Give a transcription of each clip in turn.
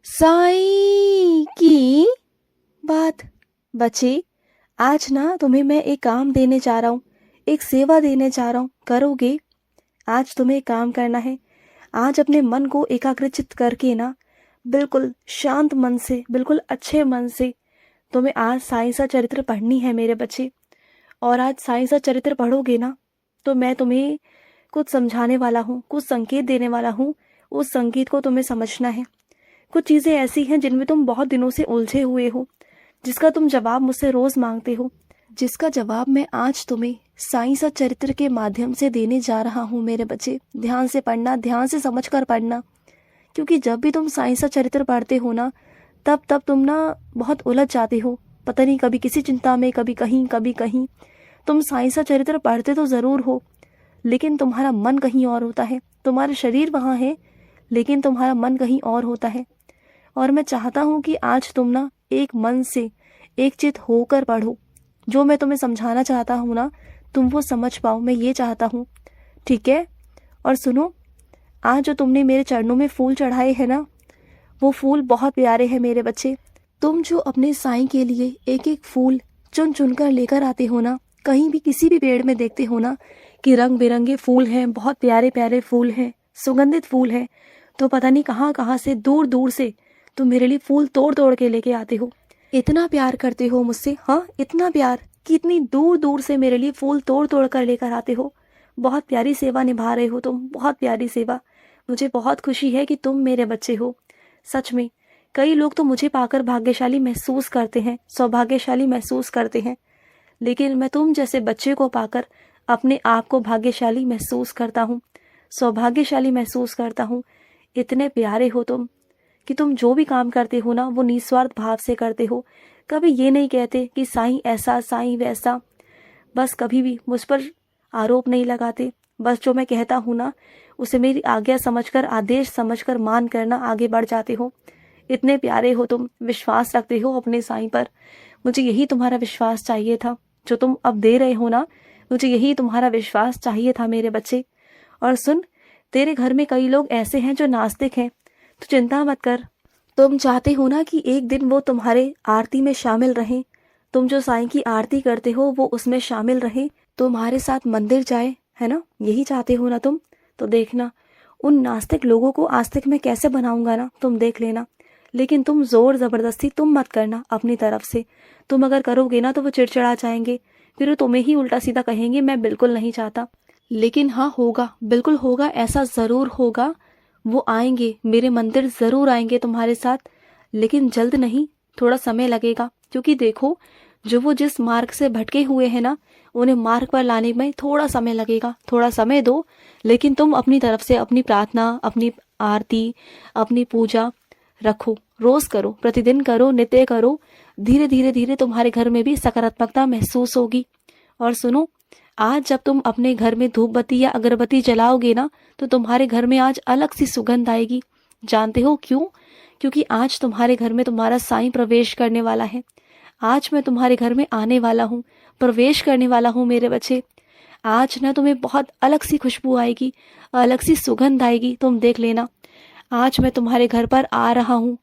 साईं की बात। बच्चे, आज ना तुम्हें मैं एक काम देने जा रहा हूँ, एक सेवा देने जा रहा हूँ, करोगे? आज तुम्हें एक काम करना है। आज अपने मन को एकाग्रचित करके ना बिल्कुल शांत मन से, बिल्कुल अच्छे मन से तुम्हें आज साईं सा चरित्र पढ़नी है मेरे बच्चे। और आज साईं सा चरित्र पढ़ोगे ना तो मैं तुम्हें कुछ समझाने वाला हूँ, कुछ संकेत देने वाला हूँ। उस संकेत को तुम्हें समझना है। कुछ चीज़ें ऐसी हैं जिनमें तुम बहुत दिनों से उलझे हुए हो, जिसका तुम जवाब मुझसे रोज़ मांगते हो, जिसका जवाब मैं आज तुम्हें साईं सा चरित्र के माध्यम से देने जा रहा हूँ मेरे बच्चे। ध्यान से पढ़ना, ध्यान से समझ कर पढ़ना, क्योंकि जब भी तुम साईं सा चरित्र पढ़ते हो ना तब तुम ना बहुत उलझ जाते हो। पता नहीं, कभी किसी चिंता में, कभी कहीं। तुम साईं सा चरित्र पढ़ते तो ज़रूर हो, लेकिन तुम्हारा मन कहीं और होता है। तुम्हारा शरीर वहाँ है, लेकिन तुम्हारा मन कहीं और होता है। और मैं चाहता हूँ कि आज तुम ना एक मन से, एक चित होकर पढ़ो। जो मैं तुम्हें समझाना चाहता हूँ ना, तुम वो समझ पाओ, मैं ये चाहता हूँ। ठीक है? और सुनो, आज जो तुमने मेरे चरणों में फूल चढ़ाए हैं ना, वो फूल बहुत प्यारे हैं मेरे बच्चे। तुम जो अपने साईं के लिए एक एक फूल चुन चुन कर लेकर आते हो ना, कहीं भी किसी भी पेड़ में देखते हो ना कि रंग बिरंगे फूल हैं, बहुत प्यारे प्यारे फूल हैं, सुगंधित फूल हैं, तो पता नहीं कहाँ कहाँ से, दूर दूर से तुम मेरे लिए फूल तोड़ तोड़ के लेके आते हो। इतना प्यार करते हो मुझसे, हाँ, इतना प्यार कि इतनी दूर दूर से मेरे लिए फूल तोड़ तोड़ कर लेकर आते हो। बहुत प्यारी सेवा निभा रहे हो तुम, बहुत प्यारी सेवा। मुझे बहुत खुशी है कि तुम मेरे बच्चे हो। सच में कई लोग तो मुझे पाकर भाग्यशाली महसूस करते हैं, सौभाग्यशाली महसूस करते हैं, लेकिन मैं तुम जैसे बच्चे को पाकर अपने आप को भाग्यशाली महसूस करता हूँ, सौभाग्यशाली महसूस करता हूँ। इतने प्यारे हो तुम कि तुम जो भी काम करते हो ना वो निस्वार्थ भाव से करते हो। कभी ये नहीं कहते कि साईं ऐसा, साईं वैसा। बस कभी भी मुझ पर आरोप नहीं लगाते। बस जो मैं कहता हूँ ना उसे मेरी आज्ञा समझकर, आदेश समझकर मान करना आगे बढ़ जाते हो। इतने प्यारे हो तुम, विश्वास रखते हो अपने साईं पर। मुझे यही तुम्हारा विश्वास चाहिए था, जो तुम अब दे रहे हो ना, मुझे यही तुम्हारा विश्वास चाहिए था मेरे बच्चे। और सुन, तेरे घर में कई लोग ऐसे हैं जो नास्तिक हैं, तो चिंता मत कर। तुम चाहते हो ना कि एक दिन वो तुम्हारे आरती में शामिल रहें, तुम जो साईं की आरती करते हो वो उसमें शामिल रहे, तुम्हारे साथ मंदिर जाए, है ना? यही चाहते हो ना तुम? तो देखना, उन नास्तिक लोगों को आस्तिक में कैसे बनाऊंगा ना, तुम देख लेना। लेकिन तुम जोर जबरदस्ती तुम मत करना अपनी तरफ से। तुम अगर करोगे ना तो वो चिड़चिड़ा जाएंगे, फिर वो तुम्हें ही उल्टा सीधा कहेंगे। मैं बिल्कुल नहीं चाहता। लेकिन हाँ, होगा, बिल्कुल होगा, ऐसा ज़रूर होगा। वो आएंगे, मेरे मंदिर ज़रूर आएंगे तुम्हारे साथ, लेकिन जल्द नहीं, थोड़ा समय लगेगा। क्योंकि देखो, जो वो जिस मार्ग से भटके हुए हैं ना, उन्हें मार्ग पर लाने में थोड़ा समय लगेगा। थोड़ा समय दो, लेकिन तुम अपनी तरफ से अपनी प्रार्थना, अपनी आरती, अपनी पूजा रखो, रोज करो, प्रतिदिन करो, नित्य करो। धीरे धीरे धीरे तुम्हारे घर में भी सकारात्मकता महसूस होगी। और सुनो, आज जब तुम अपने घर में धूप बत्ती या अगरबत्ती जलाओगे ना, तो तुम्हारे घर में आज अलग सी सुगंध आएगी। जानते हो क्यों? क्योंकि आज तुम्हारे घर में तुम्हारा साईं प्रवेश करने वाला है। आज मैं तुम्हारे घर में आने वाला हूँ, प्रवेश करने वाला हूँ मेरे बच्चे। आज ना तुम्हें बहुत अलग सी खुशबू आएगी, अलग सी सुगंध आएगी, तुम देख लेना। आज मैं तुम्हारे घर पर आ रहा हूँ,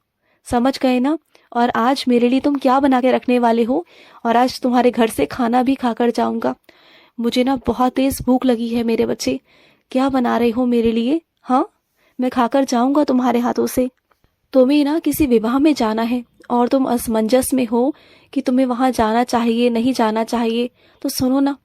समझ गए ना? और आज मेरे लिए तुम क्या बना के रखने वाले हो? और आज तुम्हारे घर से खाना भी खाकर जाऊंगा। मुझे ना बहुत तेज भूख लगी है मेरे बच्चे। क्या बना रहे हो मेरे लिए? हाँ, मैं खाकर जाऊंगा तुम्हारे हाथों से। तुम्हें ना किसी विवाह में जाना है और तुम असमंजस में हो कि तुम्हें वहां जाना चाहिए, नहीं जाना चाहिए। तो सुनो ना,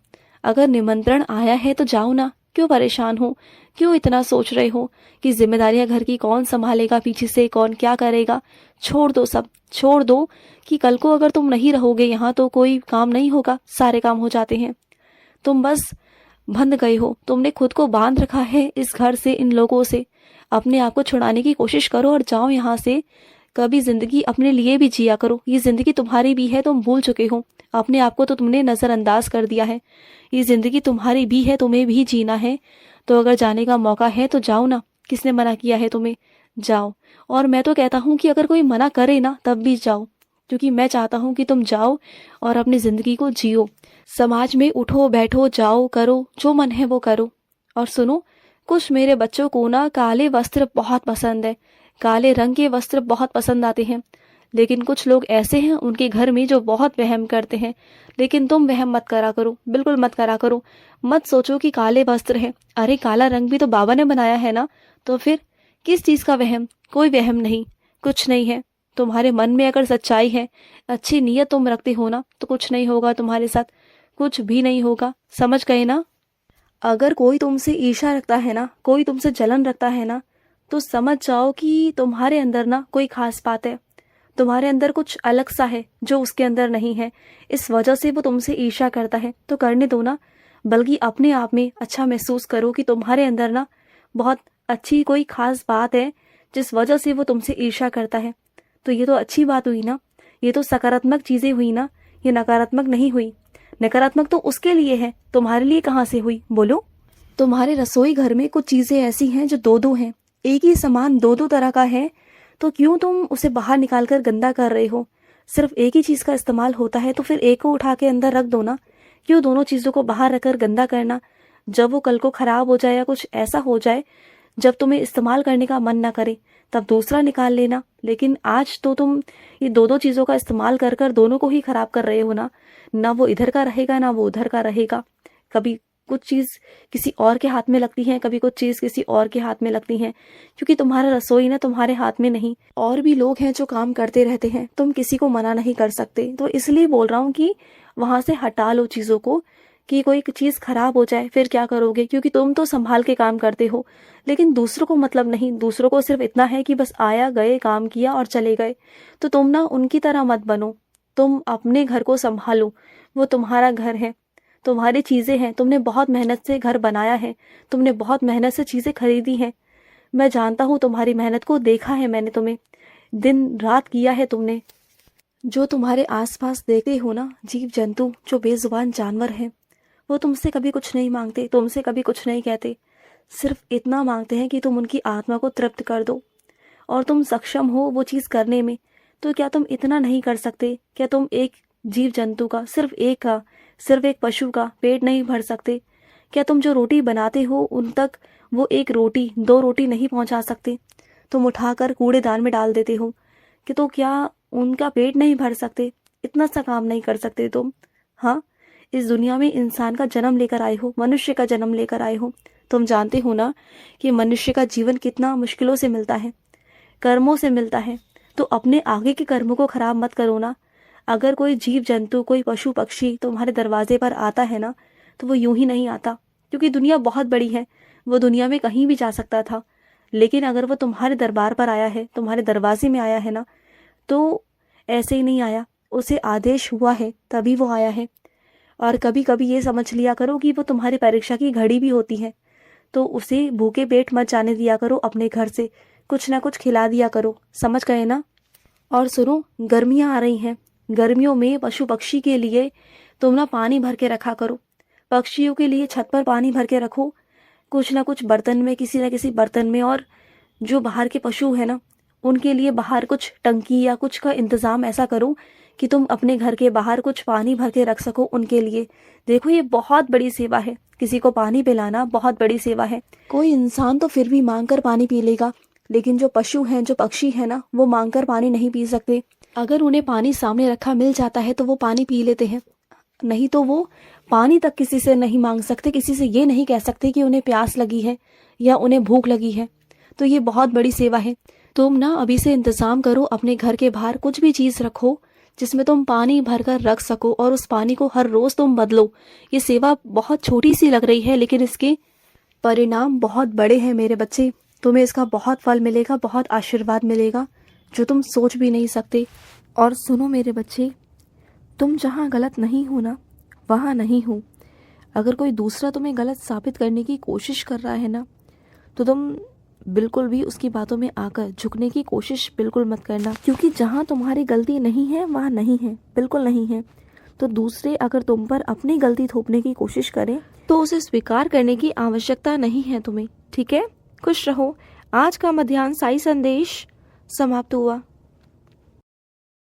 अगर निमंत्रण आया है तो जाओ ना। क्यों परेशान हो? क्यों इतना सोच रहे हो कि जिम्मेदारियां घर की कौन संभालेगा, पीछे से कौन क्या करेगा? छोड़ दो, सब छोड़ दो। कि कल को अगर तुम नहीं रहोगे यहाँ तो कोई काम नहीं होगा, सारे काम हो जाते हैं। तुम बस बंध गए हो, तुमने खुद को बांध रखा है इस घर से, इन लोगों से। अपने आप को छुड़ाने की कोशिश करो और जाओ यहाँ से। कभी जिंदगी अपने लिए भी जिया करो। ये जिंदगी तुम्हारी भी है, तुम भूल चुके हो। अपने आप को तो तुमने नजरअंदाज कर दिया है। ये जिंदगी तुम्हारी भी है, तुम्हें भी जीना है। तो अगर जाने का मौका है तो जाओ ना। किसने मना किया है तुम्हें? जाओ। और मैं तो कहता हूँ कि अगर कोई मना करे ना तब भी जाओ, क्योंकि मैं चाहता हूँ कि तुम जाओ और अपनी जिंदगी को जियो। समाज में उठो बैठो, जाओ, करो, जो मन है वो करो। और सुनो, कुछ मेरे बच्चों को ना काले वस्त्र बहुत पसंद है। काले रंग के वस्त्र बहुत पसंद आते हैं, लेकिन कुछ लोग ऐसे हैं उनके घर में जो बहुत वहम करते हैं। लेकिन तुम वहम मत करा करो, बिल्कुल मत करा करो। मत सोचो कि काले वस्त्र हैं, अरे काला रंग भी तो बाबा ने बनाया है ना, तो फिर किस चीज़ का वहम? कोई वहम नहीं, कुछ नहीं है। तुम्हारे मन में अगर सच्चाई है, अच्छी नीयत तुम रखते हो ना, तो कुछ नहीं होगा तुम्हारे साथ, कुछ भी नहीं होगा। समझ गए ना? अगर कोई तुमसे ईर्ष्या रखता है ना, कोई तुमसे जलन रखता है ना, तो समझ जाओ कि तुम्हारे अंदर ना कोई खास बात है, तुम्हारे अंदर कुछ अलग सा है जो उसके अंदर नहीं है। इस वजह से वो तुमसे ईर्ष्या करता है। तो करने दो ना, बल्कि अपने आप में अच्छा महसूस करो कि तुम्हारे अंदर ना बहुत अच्छी कोई खास बात है जिस वजह से वो तुमसे ईर्ष्या करता है। तो ये तो अच्छी बात हुई ना, ये तो सकारात्मक चीज़ें हुई ना, ये नकारात्मक नहीं हुई। नकारात्मक तो उसके लिए है, तुम्हारे लिए कहाँ से हुई बोलो? तुम्हारे रसोई घर में कुछ चीज़ें ऐसी हैं जो दो दो हैं, एक ही सामान दो दो तरह का है, तो क्यों तुम उसे बाहर निकाल कर गंदा कर रहे हो? सिर्फ एक ही चीज़ का इस्तेमाल होता है तो फिर एक को उठा के अंदर रख दो ना, क्यों दोनों चीज़ों को बाहर रखकर गंदा करना? जब वो कल को ख़राब हो जाए या कुछ ऐसा हो जाए जब तुम्हें इस्तेमाल करने का मन ना करे, तब दूसरा निकाल लेना। लेकिन आज तो तुम ये दो दो चीज़ों का इस्तेमाल कर कर दोनों को ही ख़राब कर रहे हो ना। ना वो इधर का रहेगा ना वो उधर का रहेगा। कभी कुछ चीज़ किसी और के हाथ में लगती है, कभी कुछ चीज़ किसी और के हाथ में लगती है, क्योंकि तुम्हारा रसोई ना तुम्हारे हाथ में नहीं, और भी लोग हैं जो काम करते रहते हैं, तुम किसी को मना नहीं कर सकते। तो इसलिए बोल रहा हूँ कि वहाँ से हटा लो चीज़ों को, कि कोई चीज़ खराब हो जाए फिर क्या करोगे? क्योंकि तुम तो संभाल के काम करते हो, लेकिन दूसरों को मतलब नहीं। दूसरों को सिर्फ इतना है कि बस आया गए, काम किया और चले गए। तो तुम ना उनकी तरह मत बनो, तुम अपने घर को संभालो। वो तुम्हारा घर है, तुम्हारी चीज़ें हैं, तुमने बहुत मेहनत से घर बनाया है, तुमने बहुत मेहनत से चीज़ें खरीदी हैं। मैं जानता हूँ तुम्हारी मेहनत को, देखा है मैंने तुम्हें, दिन रात किया है तुमने। जो तुम्हारे आसपास देखते हो ना, जीव जंतु जो बेजुबान जानवर हैं, वो तुमसे कभी कुछ नहीं मांगते, तुमसे कभी कुछ नहीं कहते, सिर्फ इतना मांगते हैं कि तुम उनकी आत्मा को तृप्त कर दो। और तुम सक्षम हो वो चीज़ करने में, तो क्या तुम इतना नहीं कर सकते? क्या तुम एक जीव जंतु का, सिर्फ एक पशु का पेट नहीं भर सकते? क्या तुम जो रोटी बनाते हो उन तक वो एक रोटी, दो रोटी नहीं पहुंचा सकते? तुम उठाकर कूड़ेदान में डाल देते हो कि तो क्या उनका पेट नहीं भर सकते? इतना सा काम नहीं कर सकते तुम? हाँ, इस दुनिया में इंसान का जन्म लेकर आए हो, मनुष्य का जन्म लेकर आए हो। तुम जानते हो ना कि मनुष्य का जीवन कितना मुश्किलों से मिलता है, कर्मों से मिलता है। तो अपने आगे के कर्मों को खराब मत करो ना। अगर कोई जीव जंतु, कोई पशु पक्षी तुम्हारे दरवाजे पर आता है ना, तो वो यूं ही नहीं आता, क्योंकि दुनिया बहुत बड़ी है, वो दुनिया में कहीं भी जा सकता था। लेकिन अगर वो तुम्हारे दरबार पर आया है, तुम्हारे दरवाजे में आया है ना, तो ऐसे ही नहीं आया, उसे आदेश हुआ है तभी वो आया है। और कभी कभी ये समझ लिया करो कि वो तुम्हारी परीक्षा की घड़ी भी होती है, तो उसे भूखे पेट मत जाने दिया करो, अपने घर से कुछ ना कुछ खिला दिया करो। समझ गए ना? और सुनो, गर्मियाँ आ रही हैं, गर्मियों में पशु पक्षी के लिए तुम ना पानी भर के रखा करो। पक्षियों के लिए छत पर पानी भर के रखो, कुछ ना कुछ बर्तन में, किसी ना किसी बर्तन में। और जो बाहर के पशु है ना, उनके लिए बाहर कुछ टंकी या कुछ का इंतज़ाम ऐसा करो कि तुम अपने घर के बाहर कुछ पानी भर के रख सको उनके लिए। देखो, ये बहुत बड़ी सेवा है, किसी को पानी पिलाना बहुत बड़ी सेवा है। कोई इंसान तो फिर भी मांग कर पानी पी लेगा, लेकिन जो पशु हैं, जो पक्षी हैं ना, वो मांग कर पानी नहीं पी सकते। अगर उन्हें पानी सामने रखा मिल जाता है तो वो पानी पी लेते हैं, नहीं तो वो पानी तक किसी से नहीं मांग सकते, किसी से ये नहीं कह सकते कि उन्हें प्यास लगी है या उन्हें भूख लगी है। तो ये बहुत बड़ी सेवा है। तुम ना अभी से इंतज़ाम करो, अपने घर के बाहर कुछ भी चीज़ रखो जिसमें तुम पानी भर कर रख सको, और उस पानी को हर रोज़ तुम बदलो। ये सेवा बहुत छोटी सी लग रही है, लेकिन इसके परिणाम बहुत बड़े हैं मेरे बच्चे। तुम्हें इसका बहुत फल मिलेगा, बहुत आशीर्वाद मिलेगा, जो तुम सोच भी नहीं सकते। और सुनो मेरे बच्चे, तुम जहाँ गलत नहीं हो ना, वहाँ नहीं हो। अगर कोई दूसरा तुम्हें गलत साबित करने की कोशिश कर रहा है ना, तो तुम बिल्कुल भी उसकी बातों में आकर झुकने की कोशिश बिल्कुल मत करना, क्योंकि जहाँ तुम्हारी गलती नहीं है वहाँ नहीं है, बिल्कुल नहीं है। तो दूसरे अगर तुम पर अपनी गलती थोपने की कोशिश करें तो उसे स्वीकार करने की आवश्यकता नहीं है तुम्हें। ठीक है? खुश रहो। आज का मध्याह्न साई संदेश समाप्त हुआ।